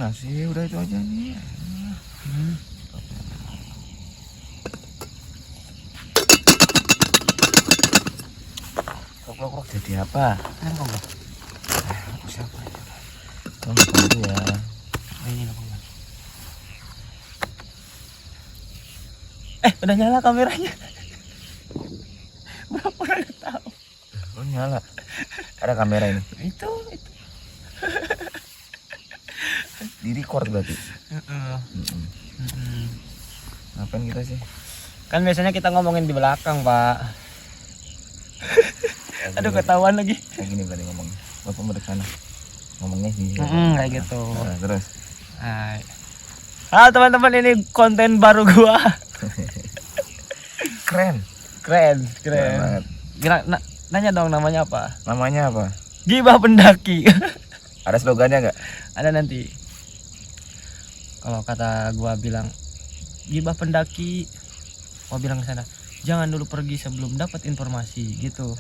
Nasi udah itu aja nih. Krok jadi apa? Kan kok enggak? Aku siapa ya? Oh, dulu ya. Ini kok enggak. Udah nyala kameranya. Berapa orang tahu? Oh, nyala. Ada kamera ini. Itu. Di record berarti. Heeh. Ngapain kita sih? Kan biasanya kita ngomongin di belakang, Pak. Aduh, ketahuan lagi. Kayak gini berarti ngomongnya. Bapak mau ke sana. Ngomongnya sih. Kayak gitu. Nah, terus. Hai. Halo teman-teman, ini konten baru gua. Keren. Keren banget. Nanya dong namanya apa? Namanya apa? Gibah Pendaki. Ada slogannya nggak? Ada nanti. Kalau kata gua bilang Gibah Pendaki, gua bilang ke sana, jangan dulu pergi sebelum dapat informasi gitu.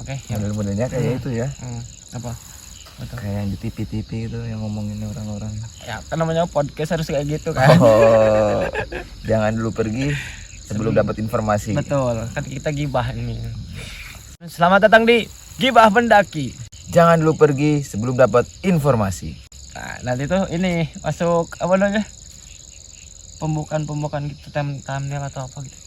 Oke, Model-modelnya kayak itu ya. apa? Betul. Kayak yang di TV-TV itu yang ngomongin orang-orang. Ya, kan namanya podcast harus kayak gitu kan. Oh, jangan dulu pergi sebelum dapat informasi. Betul, kan kita gibah ini. Selamat datang di Gibah Pendaki. Jangan dulu pergi sebelum dapat informasi. Nah, nanti tuh ini masuk apa namanya? Pembukaan gitu, thumbnail atau apa gitu.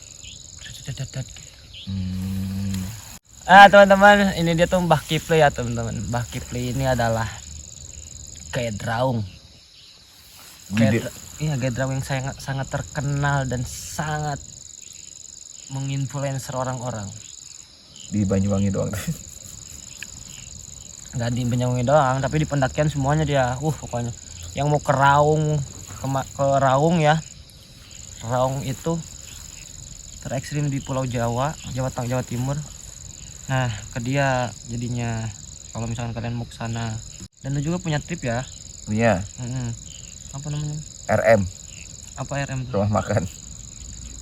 Teman-teman, ini dia tuh Mbah Kipli ya teman-teman. Mbah Kipli ini adalah Gedraung. Gedraung yang sangat terkenal dan sangat menginfluencer orang-orang. Di Banyuwangi doang. Nggak di Banyuwangi doang, tapi di pendakian semuanya dia. Pokoknya yang mau ke Raung, ke Raung ya. Raung itu terekstrim di Pulau Jawa Timur. Nah, ke dia jadinya kalau misalkan kalian mau ke sana. Dan lu juga punya trip ya? Punya. Apa namanya? RM. Apa RM? Rumah makan.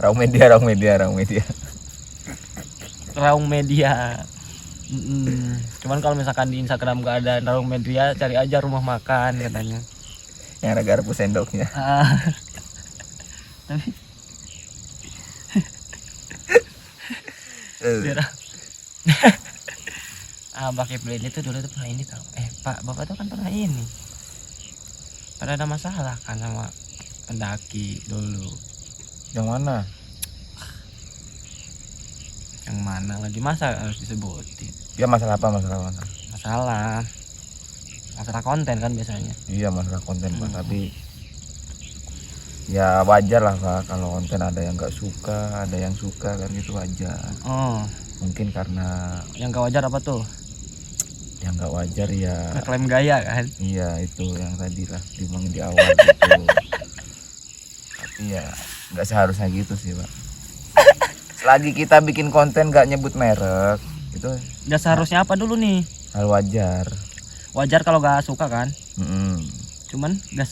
Raung Media. Raung Media. Cuman kalau misalkan di Instagram gak ada Raung Media, cari aja rumah makan katanya. Yang ada garpu sendoknya. Tapi Mbak Kipli ini tuh dulu tuh pernah ini tau. Pak, Bapak tuh kan pernah ini. Pernah ada masalah kan sama pendaki dulu. Yang mana? Yang mana lagi masa harus disebutin? Ya masalah apa? Masalah konten kan biasanya. Iya, masalah konten Pak. Tapi ya wajar lah Pak, kalau konten ada yang nggak suka, ada yang suka kan, gitu wajar. Mungkin karena yang nggak wajar apa tuh? Yang nggak wajar ya Klaim gaya kan? Iya, itu yang tadi lah diomongin di awal gitu. Tapi ya nggak seharusnya gitu sih Pak. Selagi kita bikin konten nggak nyebut merek, itu nggak seharusnya apa dulu nih? hal wajar. Wajar kalau nggak suka kan? Cuman nggak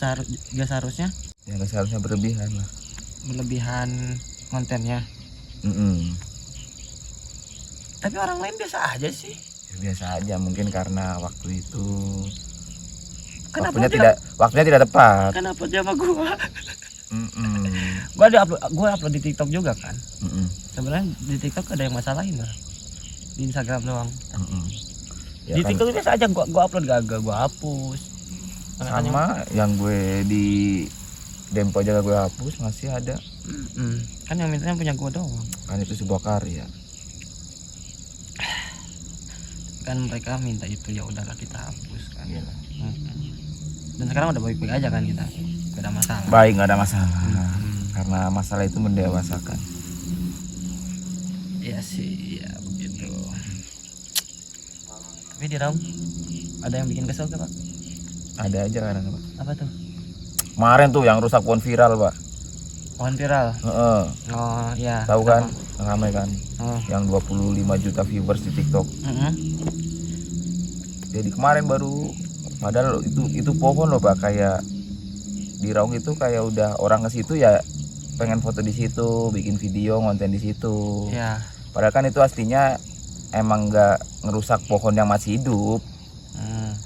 seharusnya? Ya nggak seharusnya berlebihan lah. Berlebihan kontennya. Tapi orang lain biasa aja sih. Ya, biasa aja, mungkin karena waktu itu Kenapa waktunya tidak tepat. Kenapa dia sama gua? Gua upload di TikTok juga kan. Sebenarnya di TikTok ada yang masalahin lah. Di Instagram doang. Ya di kan, TikTok biasa aja gua upload gagal, gua hapus. sama yang gue di Dempo aja gue hapus, masih ada. Kan yang mintanya punya gua doang. Kan itu sebuah karya. Kan mereka minta itu, ya udahlah kita hapus kan. Iya. Dan sekarang udah baik-baik aja kan kita. Gak ada masalah. Baik, nggak ada masalah. Karena masalah itu mendewasakan. Iya sih, ya begitu. Tapi di Raung ada yang bikin kesel gak Pak? Ada aja kadang Pak. Apa tuh? Kemarin tuh yang rusak pohon viral Pak. Pohon viral? Oh iya. Tahu kan? Ramai kan? Yang 25 juta viewers di TikTok. Jadi kemarin baru, padahal itu pohon loh Pak, kayak di Raung itu kayak udah orang ke situ ya pengen foto di situ, bikin video, konten di situ. Ya. Padahal kan itu aslinya emang nggak ngerusak pohon yang masih hidup.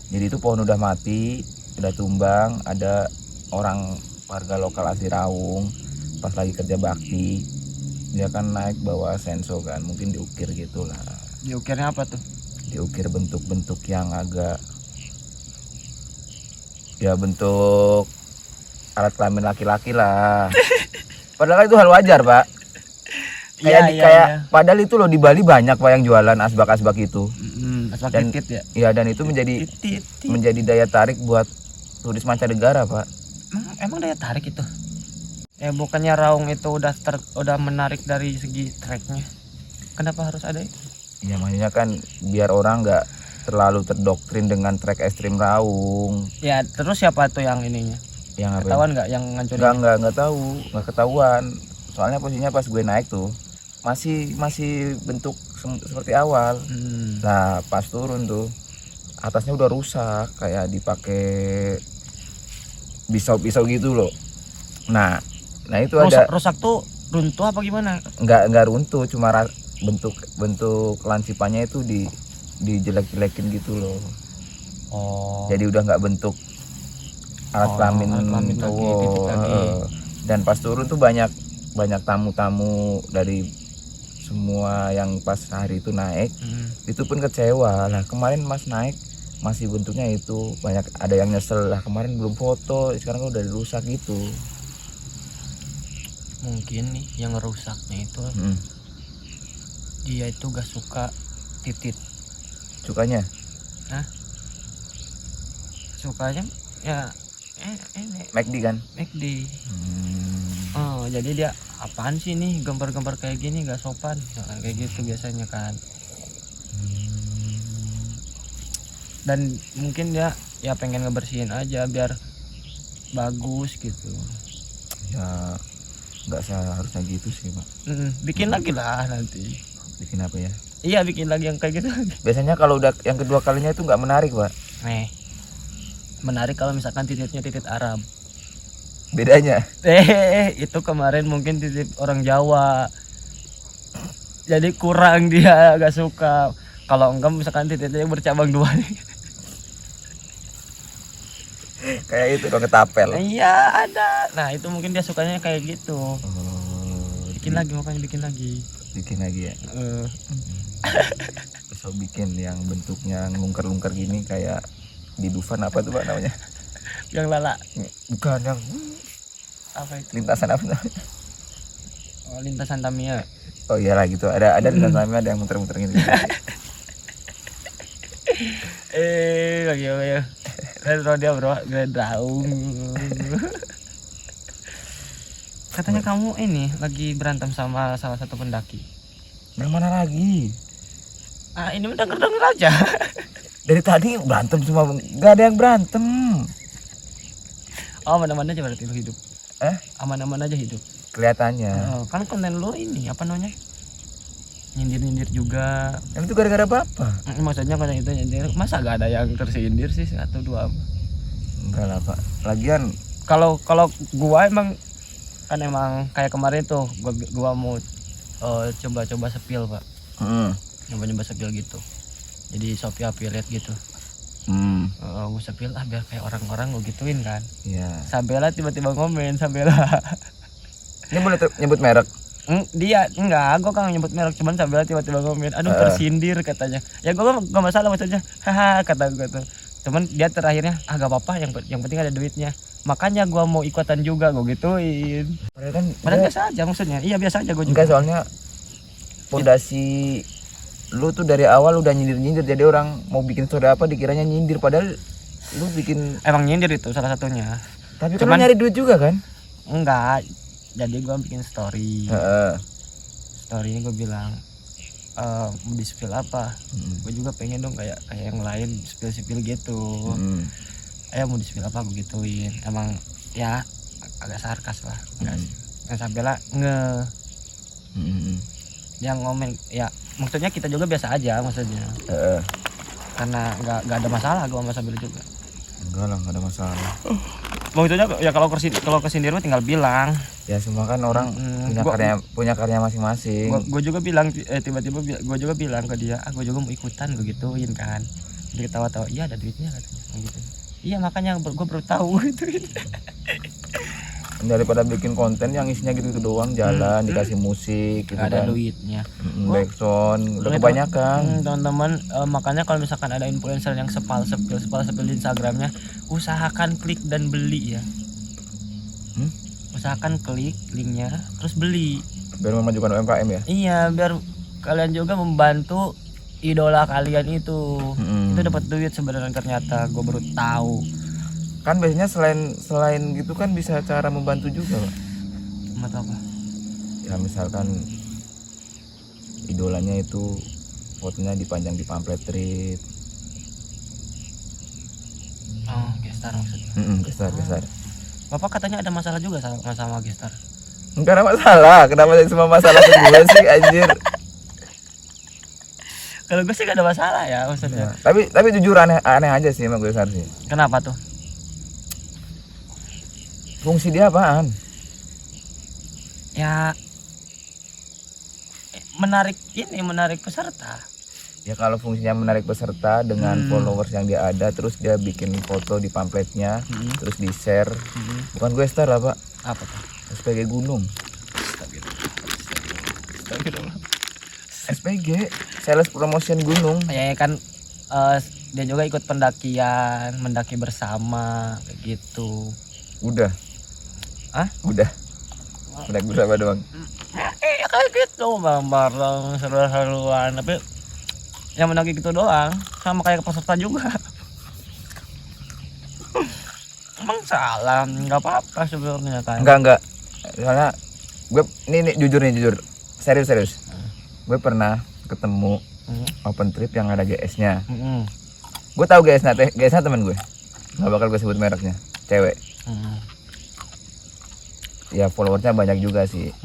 Jadi itu pohon udah mati, udah tumbang, ada orang warga lokal asli Raung pas lagi kerja bakti, dia kan naik bawa senso kan, mungkin diukir gitulah. Diukirnya apa tuh? Diukir bentuk-bentuk yang agak ya bentuk alat kelamin laki-laki lah. Padahal itu hal wajar, Pak. Kayak padahal itu loh di Bali banyak Pak yang jualan asbak-asbak itu. Asbak Dan titit ya. Iya, dan itu menjadi daya tarik buat turis mancanegara, Pak. Emang daya tarik itu? Bukannya Raung itu udah menarik dari segi treknya. Kenapa harus ada itu? Iya, maksudnya kan biar orang nggak terlalu terdoktrin dengan trek ekstrim Raung. Ya, terus siapa tuh yang ininya? Yang apa? Ketahuan nggak yang ngancurin? Nggak tahu, nggak ketahuan. Soalnya posisinya pas gue naik tuh masih bentuk seperti awal. Nah, pas turun tuh atasnya udah rusak, kayak dipakai pisau-pisau gitu loh. Nah itu rusak tuh runtuh apa gimana? Nggak runtuh, cuma bentuk lansipannya itu dijelek-jelekin gitu loh. Oh. Jadi udah nggak bentuk alat kelamin cowok. Dan pas turun tuh banyak tamu-tamu dari semua yang pas hari itu naik. Itu pun kecewa lah, kemarin Mas naik masih bentuknya itu. Banyak ada yang nyesel lah, kemarin belum foto, sekarang kan udah dirusak gitu. Mungkin nih yang ngerusaknya itu dia itu gak suka titit. Sukanya? Sukanya ya McD kan? McD. Oh, jadi dia apaan sih nih gambar-gambar kayak gini gak sopan, nah, kayak gitu biasanya kan. Dan mungkin dia ya pengen ngebersihin aja biar bagus gitu. Ya nggak seharusnya gitu sih Pak. Bikin lagi lah nanti. Bikin apa ya? Iya, bikin lagi yang kayak gitu lagi. Biasanya kalau udah yang kedua kalinya itu nggak menarik Pak. Menarik kalau misalkan tititnya titit Arab. Bedanya? Itu kemarin mungkin titit orang Jawa. Jadi kurang, dia agak suka. Kalau enggak misalkan tititnya bercabang dua nih. Kayak itu dong, ketapel. Iya, ada. Nah, itu mungkin dia sukanya kayak gitu. Bikin lagi, makanya bikin lagi. Bikin lagi ya. Bisa bikin yang bentuknya ngungker-ngungker gini kayak di Dufan apa tuh Pak namanya? Yang lala. Bukan, yang Apa itu? lintasan apa namanya? Oh, lintasan Tamiya. Oh iyalah gitu. Ada lintasan Tamiya, ada yang muter-muter gitu. Lagi. Retro dia bro, Raung. Katanya kamu ini lagi berantem sama salah satu pendaki. Yang mana lagi? Ini denger aja. Dari tadi berantem semua, nggak ada yang berantem. Oh, aman-aman aja berarti lu hidup. Aman-aman aja hidup. Kelihatannya. Kan konten lu ini apa namanya? Nyindir-nyindir juga. Yang itu gara-gara apa? Maksudnya konten itu nyindir. Masa gak ada yang tersindir sih satu dua? Enggak lah Pak. Lagian kalau gua emang kayak kemarin tuh gua mau coba-coba sepil Pak. Nyoba-nyoba sepil gitu. Jadi Shopee affiliate gitu. Gue sepil biar kayak orang-orang gue gituin kan. Iya. Sabela tiba-tiba komen, Sabela. Ini boleh nyebut merek? Dia enggak, gue kan nyebut merek, cuman Sabela tiba-tiba komen, aduh tersindir katanya. Ya gue gak masalah maksudnya, haha kata gue tuh. Cuman dia terakhirnya gak apa-apa, yang penting ada duitnya. Makanya gue mau ikutan juga, gue gituin. Padahal biasa aja maksudnya. Iya biasa aja gue juga. Enggak, soalnya pondasi lu tuh dari awal udah nyindir-nyindir, jadi orang mau bikin story apa dikiranya nyindir, padahal lu bikin. Emang nyindir itu salah satunya. Tapi cuman nyari duit juga kan? Enggak. Jadi gue bikin story. Story ini gue bilang mau di spill apa? Gue juga pengen dong kayak yang lain spill gitu. Ayo mau di spill apa, gue gituin. Emang ya agak sarkas lah. Yang sampai lah yang ngomen ya, maksudnya kita juga biasa aja maksudnya. Karena nggak ada masalah gue sama Sabila juga. Enggak lah, nggak ada masalah. Maksudnya ya kalau kesindir mah tinggal bilang. Ya semua kan orang punya karya masing-masing. Gue juga bilang tiba-tiba gue juga bilang ke dia, gue juga mau ikutan, gue gituin kan. Dia ketawa-tawa, iya ada duitnya katanya gitu. Iya makanya gue baru tahu gitu. Daripada bikin konten yang isinya gitu doang, jalan dikasih musik gitu Gak ada kan. duitnya. Backsound udah Oke, kebanyakan. teman-teman, makanya kalau misalkan ada influencer yang sepil di Instagramnya, usahakan klik dan beli ya. Usahakan klik linknya terus beli. Biar memajukan UMKM ya. Iya, biar kalian juga membantu idola kalian itu. Itu dapat duit sebenarnya ternyata, gue baru tahu. Kan biasanya selain gitu kan bisa cara membantu juga, Pak. Membantu apa? Ya misalkan idolanya itu fotonya dipajang di pamflet trip. Oh, gestar maksudnya. Gestar. Bapak katanya ada masalah juga sama gestar. Enggak ada masalah, kenapa jadi semua masalah ke gue sih anjir. Kalau gue sih gak ada masalah ya maksudnya. Ya, tapi jujur aneh aja sih emang gue sih. Kenapa tuh? Fungsi dia apaan? Ya menarik peserta. Ya kalau fungsinya menarik peserta dengan followers yang dia ada, terus dia bikin foto di pamfletnya, terus di share. Bukan gue star lah Pak. Apa tuh? SPG Gunung. SPG, Sales Promotion Gunung. Ya kan dia juga ikut pendakian, mendaki bersama kayak gitu. Udah. Hah? Udah. Mendaki bersama doang. Ya kayak gitu bareng seru-seruan, tapi yang mendaki gitu doang, sama kayak peserta juga. Emang salah, nggak apa-apa sebenarnya kan. Enggak. Soalnya gue ini jujur. Serius. Gue pernah ketemu open trip yang ada GS-nya. Gue tahu GS-nya temen gue. Nggak bakal gue sebut mereknya. Cewek. Ya followersnya banyak juga sih.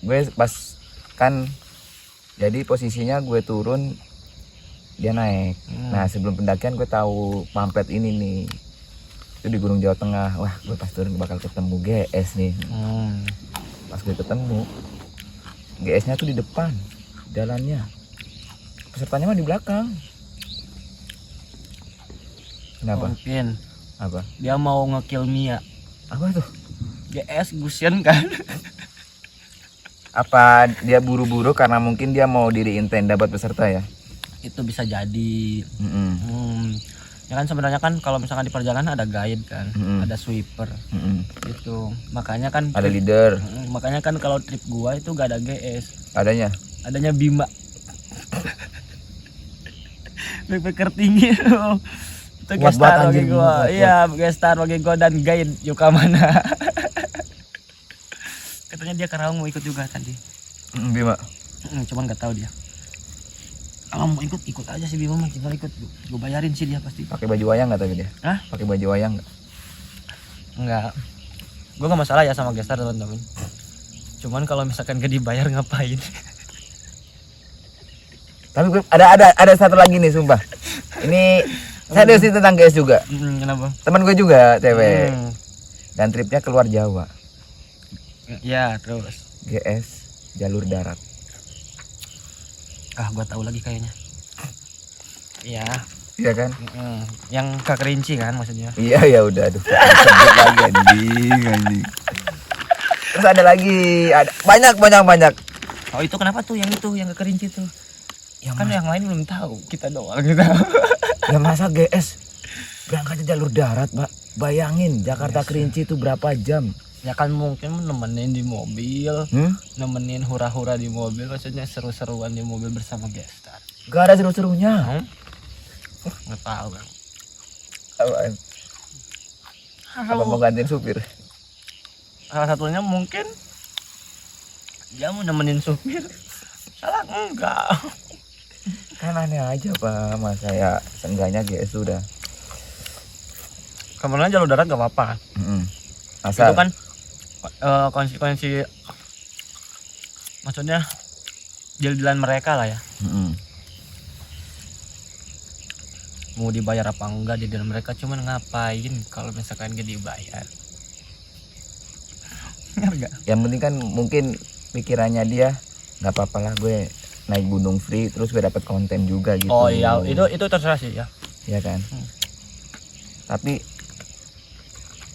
Gue pas kan jadi posisinya gue turun, dia naik. Nah sebelum pendakian gue tahu pamflet ini nih, itu di Gunung Jawa Tengah. Wah gue pas turun bakal ketemu GS nih. Pas gue ketemu GS-nya tuh di depan jalannya, pesertanya mah di belakang. Kenapa? Mungkin Apa? dia mau ngekill Mia. Apa tuh? GS Gusion kan. Apa dia buru-buru karena mungkin dia mau diriin tenda buat peserta ya? Itu bisa jadi. Ya kan sebenarnya kan kalau misalkan di perjalanan ada guide kan, ada sweeper gitu. Makanya kan Ada leader. Makanya kan kalau trip gua itu gak ada GS. Adanya Bima. Backpacker tinggi tuh. Itu Kuat gestar banget, bagi anjing, gua. kuat. Iya, gestar bagi gua dan guide Yuka mana. Katanya dia ke Raung mau ikut juga tadi. Bima. Cuman nggak tahu dia. Kalau mau ikut aja sih Bima mah, tinggal ikut. Gue bayarin sih dia pasti. Pakai baju wayang nggak tapi dia? Hah? Pakai baju wayang nggak? Enggak. Gue nggak masalah ya sama gestar teman-teman. Cuman kalau misalkan gak dibayar ngapain? Tapi gue ada satu lagi nih sumpah. Ini serius sih tentang GS juga. Kenapa? Teman gue juga cewek. Dan tripnya keluar Jawa. Ya terus. GS jalur darat. Gue tahu lagi kayaknya. Iya. Iya kan? Yang ke Kerinci kan maksudnya. Iya ya udah aduh. Sebut lagi anjing. Terus ada lagi, ada banyak. Oh itu kenapa tuh yang ke Kerinci tuh? Ya, Kan yang lain belum tahu, kita doang gitu. Ya masa GS berangkatnya jalur darat, Pak? Bayangin Jakarta Kerinci itu berapa jam? Ya kan mungkin nemenin di mobil, nemenin hura-hura di mobil, maksudnya seru-seruan di mobil bersama gestar. Gak ada seru-serunya. Nggak tahu kan. Apaan? Apa mau gantiin supir? Salah satunya mungkin dia mau nemenin supir. Salah enggak. Kan aneh aja Pak, masa ya seenggaknya GS sudah. Kemarin jalur darat gak apa-apa. Asal. Itu kan konsekuensi, maksudnya jalan mereka lah ya. Mau dibayar apa enggak jalan mereka, cuman ngapain kalau misalkan gak dibayar. Enggak? Yang penting kan mungkin pikirannya dia nggak apa-apa lah gue naik gunung free terus gue dapat konten juga gitu. Oh iya, itu terserah sih ya. Iya kan. Tapi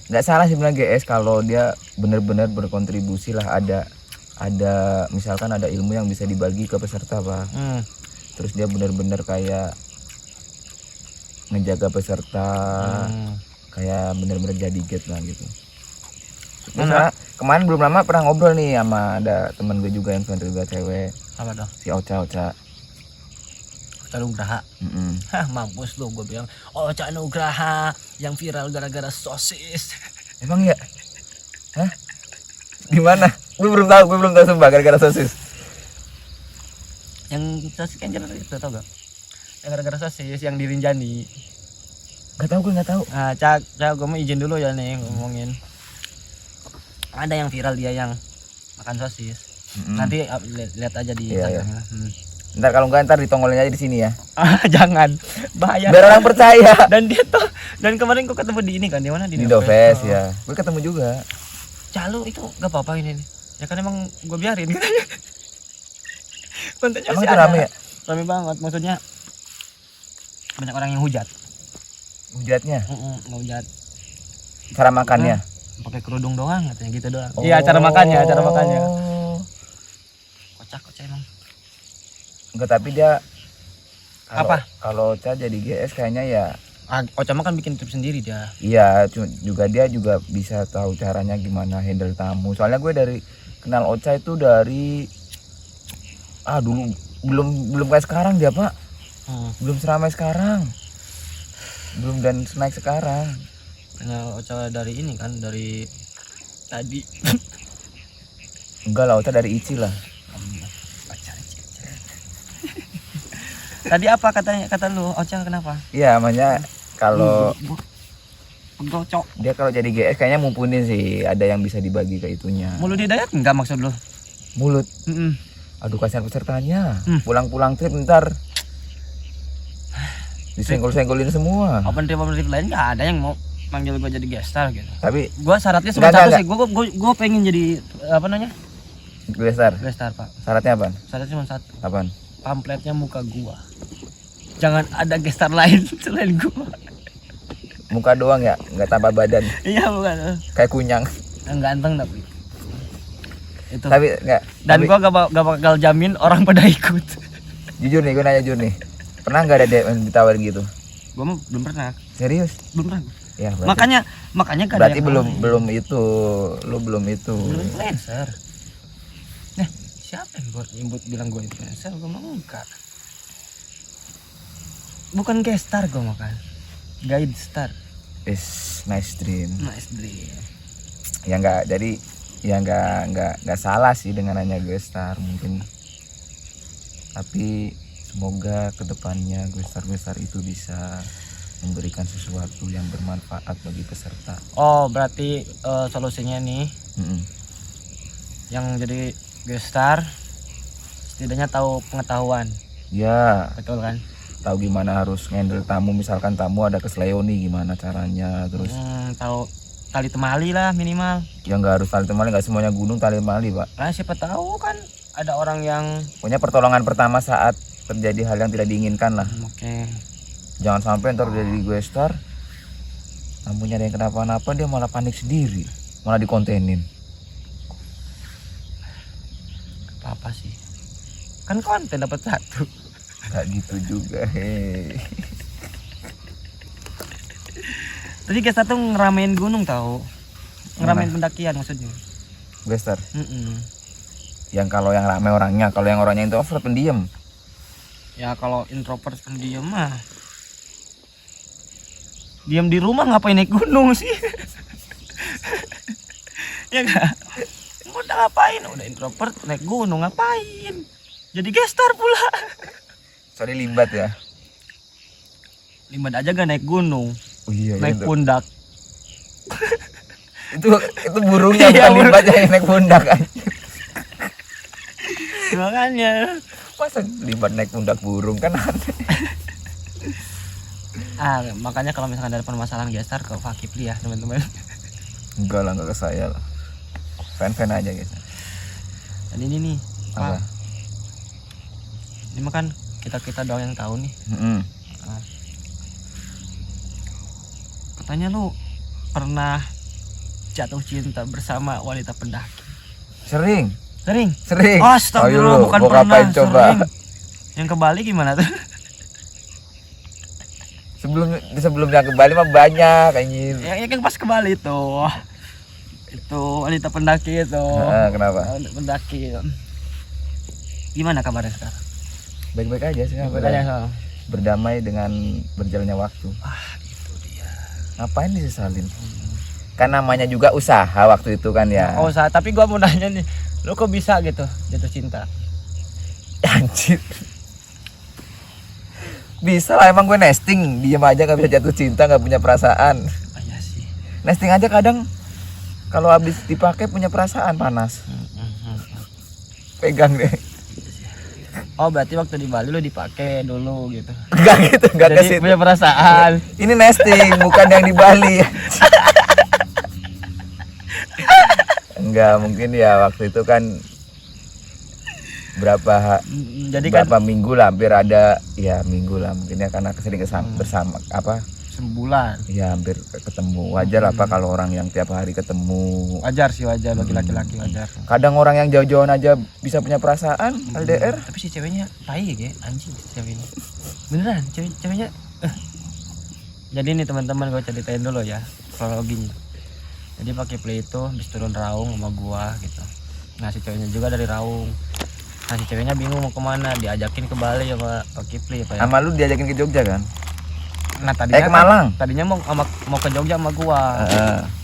nggak salah sebenarnya GS kalau dia benar-benar berkontribusi lah, ada misalkan ada ilmu yang bisa dibagi ke peserta Pak. Terus dia benar-benar kayak ngejaga peserta, kayak benar-benar jadi guide lah gitu. Terus kemarin belum lama pernah ngobrol nih sama ada temen gue juga influencer juga cewek. Apa dong? Si Ocha. Ocha Nugraha. Hah, mampus lu, gue bilang Ocha Nugraha yang viral gara-gara sosis. Emang ya? Hah? Gimana? Gue belum tahu sumpah gara-gara sosis. Yang sosis kan jelas itu tau gak? Yang gara-gara sosis yang di Rinjani. Gak tahu. Nah, Cak, gue mau izin dulu ya nih ngomongin. Ada yang viral dia yang makan sosis. Nanti lihat aja di Instagramnya. Ntar kalau ntar ditongolin aja di sini ya. Jangan, bahaya. Biar orang percaya. Dan kemarin gue ketemu di ini kan, di mana? Di Dofes ya. Gue ketemu juga. Calu itu gak apa-apa ini. Ya kan emang gue biarin katanya. Kontennya emang masih itu rame ya? Rame banget, maksudnya banyak orang yang hujat. Hujatnya? Hujat. Cara makannya? Pakai kerudung doang katanya gitu doang. Iya, cara makannya. Kocak emang. Enggak, tapi dia kalau Ocha jadi GS kayaknya ya Ocha mah kan bikin trip sendiri dia. Iya, dia juga bisa tahu caranya gimana handle tamu. Soalnya gue kenal Ocha itu dari dulu belum kayak sekarang dia Pak. Belum seramai sekarang. Belum dan naik sekarang. Kenal Ocha dari ini kan, dari tadi. Enggak lah, Ocha dari Ici lah. Tadi apa kata lu Ocha kenapa? Iya, makanya kalau Gocok. Dia kalau jadi GS kayaknya mumpuni sih, ada yang bisa dibagi ke itunya. Mulut hidayat enggak maksud lu? Mulut. Aduh, kasihan pesertanya. Pulang-pulang trip ntar disenggol-senggolin semua. Open trip lain nggak ada yang mau manggil gue jadi guest star gitu. Tapi gue syaratnya cuma satu sih. Gue pengen jadi apa namanya? Guest star. Guest star Pak. Syaratnya apa? Syaratnya cuma satu. Apaan? Pamfletnya muka gua. Jangan ada guest star lain selain gua. Muka doang ya, nggak tambah badan. Iya bukan. Kayak kunyang. Yang ganteng tapi. Itu. Tapi nggak. Dan gua gak bakal jamin orang pada ikut. Jujur nih, gue nanya jujur nih. Pernah nggak ada ditawarin gitu? Gua mah belum pernah. Serius? Belum pernah. Ya, makanya gak ada berarti belum itu, lu belum itu. Belum influencer. Nah, siapa yang nyebut bilang gue influencer? Gue mau enggak. Bukan guest star gue makan. Guide star. Nice dream. Ya enggak, jadi ya enggak salah sih dengan hanya guest star mungkin. Tapi semoga kedepannya guest star itu bisa memberikan sesuatu yang bermanfaat bagi peserta. Oh, berarti solusinya nih. Yang jadi guest star setidaknya tahu pengetahuan. Ya. Betul kan? Tahu gimana harus handle tamu, misalkan tamu ada kesleo nih gimana caranya, terus tahu tali temali lah minimal. Ya nggak harus tali temali, nggak semuanya gunung tali temali Pak. Nah siapa tahu kan ada orang yang punya pertolongan pertama saat terjadi hal yang tidak diinginkan lah. Oke. Jangan sampai ntar udah jadi gue star tamunya ada yang kenapa-napa dia malah panik sendiri, malah dikontenin. Apa sih? Kan konten dapat satu. Gak gitu juga. Tadi kita tuh ngeramein gunung tahu. Ngeramein pendakian maksudnya. Gue star. Yang kalau yang rame orangnya, kalau yang orangnya introvert pendiam. Ya kalau introvert pendiam mah diam di rumah ngapain naik gunung sih? Ya enggak? Udah ngapain? Udah introvert naik gunung ngapain? Jadi gestar pula. Sorry limbat ya. Limbat aja gak naik gunung. Oh iya, naik pundak. itu burungnya bukan limbatnya yang naik pundak aja. Makanya masa limbat naik pundak burung kan aneh. Makanya kalau misalkan ada permasalahan gestar ke Fakipli ya teman-teman. Enggak lah, enggak ke saya lah. Fan-fan aja guys. Dan ini nih apa? Ini mah kan kita doang yang tahu nih. katanya lu pernah jatuh cinta bersama wanita pendaki. Sering. Sering. Astagfirullah, bukan mau pernah. ngapain coba? Sering. Yang ke Bali gimana tuh? Sebelumnya ke Bali mah banyak anjir. Yang pas ke Bali tuh. Itu wanita pendaki itu. Kenapa? Wanita pendaki. Gimana kabarnya sekarang? Baik-baik aja sih. Berdamai dengan berjalannya waktu. Itu dia. Ngapain disesalin? Kan namanya juga usaha waktu itu kan ya. Oh, tapi gua mau nanya nih, lu kok bisa gitu jatuh cinta? Anjir. Bisa lah, emang gue nesting, diem aja gak bisa jatuh cinta, gak punya perasaan. Iya sih. Nesting aja kadang kalau habis dipakai punya perasaan panas. Pegang deh. Oh, berarti waktu di Bali lu dipakai dulu gitu. Enggak gitu, enggak ke Jadi situ. punya perasaan. Ini nesting, bukan yang di Bali. Enggak, mungkin ya waktu itu kan berapa minggu lah, hampir ada ya minggu lah mungkin ya, karena kesini bersama apa sebulan ya, hampir ketemu. Wajar apa kalau orang yang tiap hari ketemu. Wajar bagi laki-laki wajar. Kadang orang yang jauh-jauhan aja bisa punya perasaan LDR. Tapi si ceweknya tai ya, anjing si ceweknya. Beneran ceweknya Jadi nih teman-teman, gue ceritain dulu ya kronologinya. Jadi pakai play itu habis turun Raung sama gua gitu. Nah si ceweknya juga dari Raung. Nah si ceweknya bingung mau kemana, diajakin ke Bali sama pakai play apa ya. Sama lu diajakin ke Jogja kan? Nah tadinya ke Malang. Tadinya mau ke Jogja sama gua.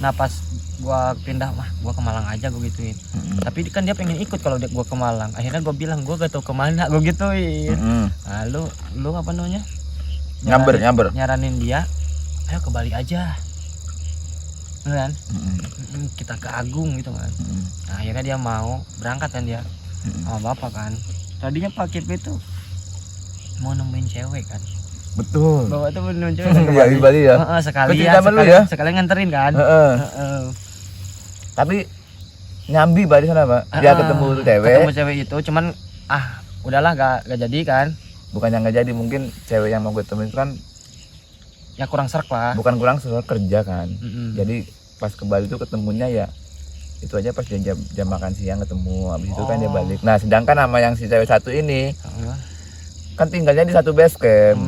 Nah pas gua pindah, gua ke Malang aja, gua gituin. Tapi kan dia pengen ikut kalau gua ke Malang. Akhirnya gua bilang gua gak tau kemana, gua gituin. Nah lu apa namanya? Nyamber. Nyaranin dia, ayo ke Bali aja. Kan? Kita ke Agung gitu kan. Nah akhirnya dia mau berangkat kan dia sama bapak kan. Tadinya Pak Kip itu mau nemuin cewek kan. Betul. Bapak tuh nemuin cewek ya, di Bali ya. Sekalian nganterin kan. Tapi nyambi Bali sana Pak. Dia ketemu cewek itu, cuman udahlah gak jadi kan. Bukan yang gak jadi, mungkin cewek yang mau gue temuin itu kan ya kurang serk lah. Bukan kurang serk, kerja kan. Jadi pas ke Bali itu ketemunya ya itu aja pas jam makan siang ketemu. Habis itu kan dia balik. Nah sedangkan sama yang si cewek satu ini kan tinggalnya di satu base camp.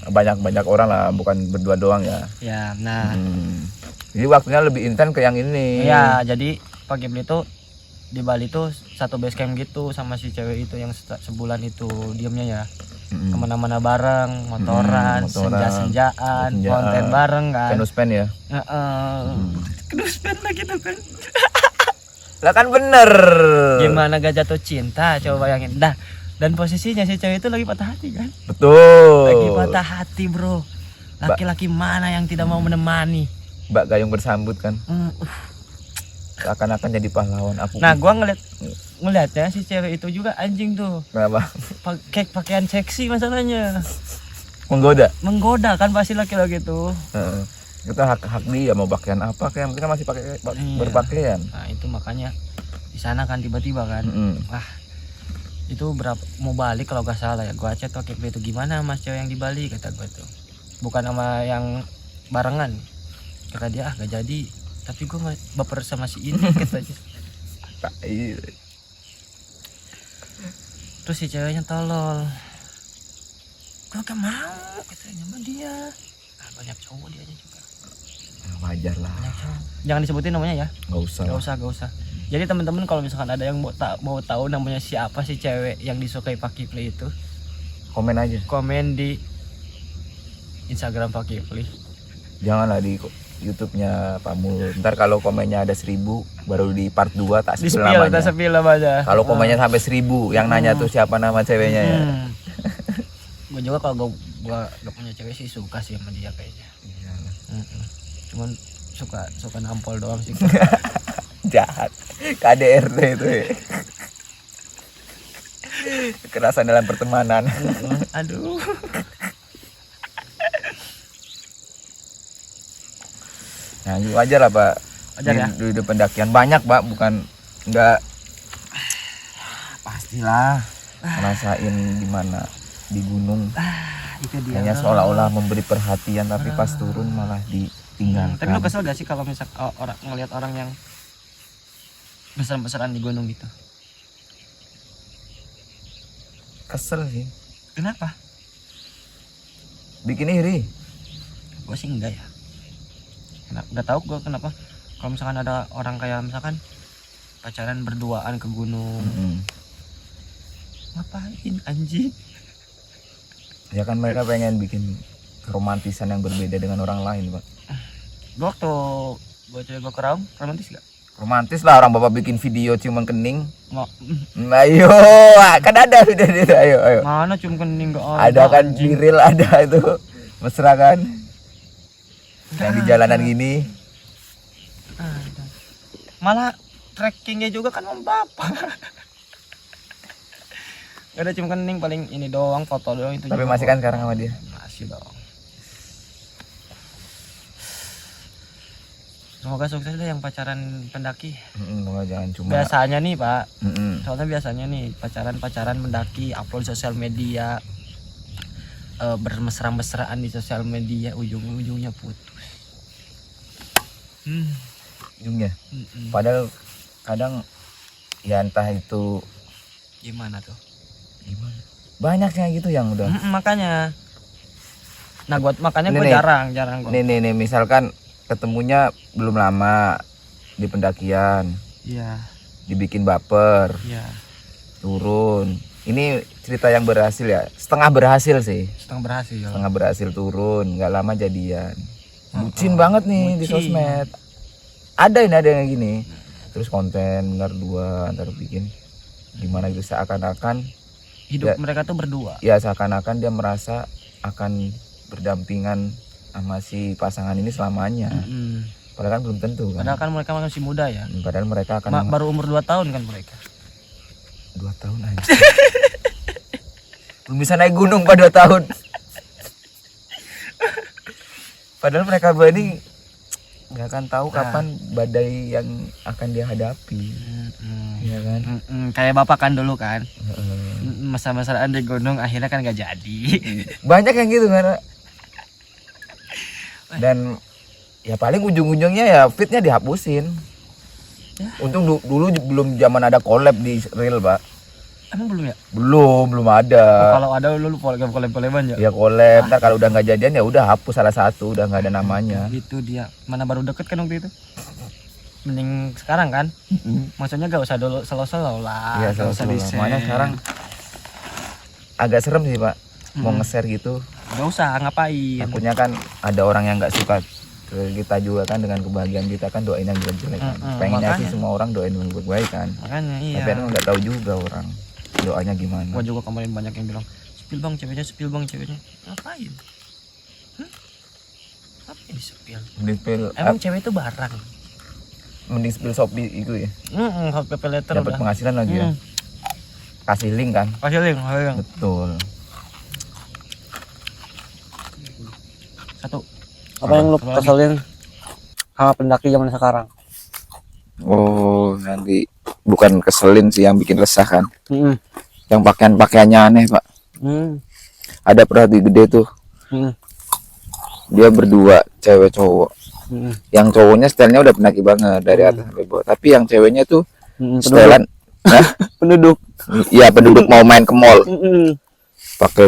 Banyak orang lah, bukan berdua doang ya. Ya nah jadi waktunya lebih intens ke yang ini. Ya jadi Pak Ghibli itu di Bali tuh satu base camp gitu sama si cewek itu yang sebulan itu diamnya ya. Kemana-mana bareng, motoran, senja-senjaan, konten bareng kan. Kenuspen ya. Kenuspen lah gitu kan. Lah kan bener. Gimana gak jatuh cinta, coba bayangin. Dan posisinya si cewek itu lagi patah hati kan. Betul. Lagi patah hati bro. Laki-laki mana yang tidak mau menemani. Mbak Gayung bersambut kan. Akan jadi pahlawan aku. Nah gua ngelihatnya si cewek itu juga anjing tuh. Kenapa? Pakaian seksi masalahnya. Menggoda kan pasti laki-laki tuh. Itu hak dia mau pakaian apa, kayak penting kan masih pakai berpakaian. Nah itu makanya di sana kan tiba-tiba kan. Itu berapa mau balik kalau gak salah ya. Gua chat pakai itu gimana mas cewek yang di Bali, kata gua tuh. Bukan sama yang barengan. Kata dia gak jadi. Tapi gua baper sama si ini katanya. Terus si ceweknya tolol, gua gak mau katanya sama dia. Banyak cowok dia juga. Wajar lah. Jangan disebutin namanya ya. Gak usah. Jadi teman-teman kalau misalkan ada yang mau tahu namanya siapa sih cewek yang disukai Pak Kifli itu, komen aja. Komen di Instagram Pak Kifli. Janganlah di YouTube-nya Pak Mul. Ntar kalau komennya ada 1000 baru di part 2 tak spill namanya. Kalau komennya sampai 1000 yang nanya tuh siapa nama ceweknya ya. Gue juga kalau gue gak punya cewek sih suka sih sama dia kayaknya. Cuman suka nampol doang sih. Jahat. KDRT itu ya. Kekerasan dalam pertemanan. Aduh. Nah, wajar lah Pak. Wajar ya. Di pendakian banyak Pak, bukan enggak. Pastilah ngerasain gimana di gunung. itu dia. Hanya seolah-olah memberi perhatian tapi pas turun malah ditinggalkan. Tapi lu kesel gak sih kalau misal orang ngelihat orang yang besar-besaran di gunung gitu? Kesel sih. Kenapa? Bikin iri. Gue sih enggak ya. Nggak tahu gue kenapa. Kalau misalkan ada orang kayak misalkan pacaran berduaan ke gunung, ngapain anjing? Ya kan mereka pengen bikin keromantisan yang berbeda dengan orang lain, Pak. Gue waktu gue cewek gue ke Raung, romantis gak? Romantis lah orang bapak bikin video ciuman kening. Nggak. Ayo, kan ada video itu. Ayo. Mana cium kening gak Ada kan di reel ada itu. Mesra kan? Yang di jalanan gini. Ada. Malah trekkingnya juga kan sama bapak. Gak ada cium kening, paling ini doang, foto doang itu. Tapi juga masih kan sekarang sama dia? Masih dong. Semoga sukses deh yang pacaran pendaki. Semoga jangan cuma. Biasanya nih Pak, soalnya biasanya nih pacaran mendaki, upload sosial media, bermesra-mesraan di sosial media, ujung-ujungnya putus. Ujungnya. Padahal kadang ya entah itu Gimana tuh? gimana. Banyak yang gitu yang udah. Makanya. Nah, makanya gue Nih. jarang gua. Nih misalkan ketemunya belum lama di pendakian, Iya, dibikin baper, iya. turun. Ini cerita yang berhasil ya, setengah berhasil sih. Setengah berhasil. Turun, nggak lama jadian. Bucin banget nih di Bucin. sosmed. Ada yang gini. Terus konten berdua antar bikin gimana gitu seakan-akan Hidup Ya. mereka tuh berdua. ya seakan-akan dia merasa akan berdampingan sama si pasangan ini selamanya. Padahal kan belum tentu kan. Padahal kan mereka masih muda ya. Padahal mereka akan Baru umur 2 tahun kan mereka. 2 tahun aja. Belum bisa naik gunung pada 2 tahun. Padahal mereka ini nggak akan tahu kapan badai yang akan dia hadapi. Iya kan? Kayak bapak kan dulu kan. Masa-masaan di gunung akhirnya kan gak jadi. Banyak yang gitu kan. Dan ya paling ujung-ujungnya ya fitnya dihapusin. Untung dulu belum zaman ada collab di reel, Pak. Emang belum ya? Belum ada. Kalau ada lu collab-collaban ya? Ya collab, ntar kalau udah nggak jadian ya udah hapus salah satu, udah nggak ada namanya. Itu dia. Mana baru deket kan waktu itu? Mending sekarang kan? Maksudnya gak usah dulu selo-selo lah. Iya, Gak usah di-share. makanya sekarang agak serem sih, Pak. Mau nge-share gitu. Gak usah, ngapain? Takutnya kan ada orang yang nggak suka ke kita juga kan dengan kebahagiaan kita kan doain yang jelek-jelek kan. Pengennya sih makanya. semua orang doain yang baik kan. Makanya iya. Tapi kan nggak tahu juga orang doanya gimana. Gua juga kemarin banyak yang bilang, "Sepil bang ceweknya." Ngapain? Ngapain di-sepil? Mending spill, Emang cewek itu barang. mending spill Shopee itu ya. HP letter Dapat udah. penghasilan lagi ya. Kasih link kan. Kasih link. Betul. Satu. Apa yang lu keselin sama pendaki zaman sekarang? Oh, nanti bukan keselin sih yang bikin resah kan. Hmm. Yang pakaiannya aneh, Pak. Ada perhati gede tuh. Dia berdua, cewek cowok. Yang cowoknya stylenya udah pendaki banget dari atas sampai bawah. Tapi yang ceweknya tuh stylean Penduduk. Iya, penduduk mau main ke mall. Pakai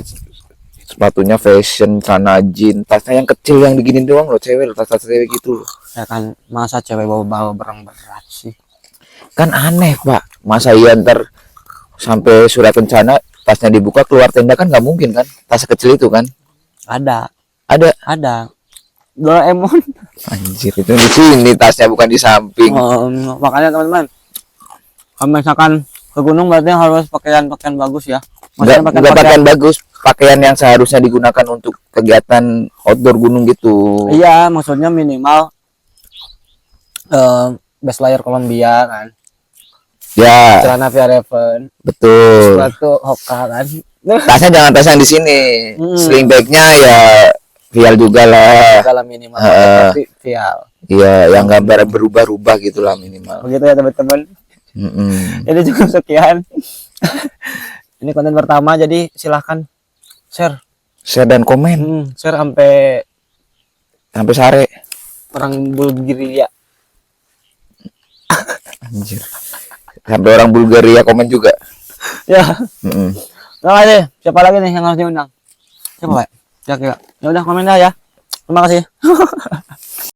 sepatunya fashion, celana jeans, tasnya yang kecil yang diginin doang loh, cewek, tas-tas cewek gitu. Ya kan, masa cewek bawa barang berat sih? Kan aneh, Pak. Masa iya ntar sampai surat kencana tasnya dibuka keluar tenda kan nggak mungkin kan? Tas kecil itu kan? Ada. Ada. Doraemon. Anjir, itu di sini tasnya bukan di samping. Makanya teman-teman, kalau misalkan ke gunung berarti harus pakaian bagus ya. Maksudnya Nggak pakaian bagus, pakaian yang seharusnya digunakan untuk kegiatan outdoor gunung gitu. Iya, maksudnya minimal base layer Columbia kan. Ya, Celana Via Raven, betul. sepatu Hoka kan. Tasnya jangan tas yang di sini. Sling bagnya ya Vial juga lah. Segala minimal tapi Vial. Iya, yang gambaran berubah-ubah gitulah minimal. Begitu ya teman-teman. Jadi cukup sekian. Ini konten pertama, jadi silahkan share, share dan komen Share sampai sampai sare. orang Bulgaria. Anjir. Sampai orang Bulgaria komen juga. Ya. Mm-mm. Terima kasih. Siapa lagi nih yang harus diundang? Siapa, Pak? Ya, ya udah komen dah ya. Terima kasih.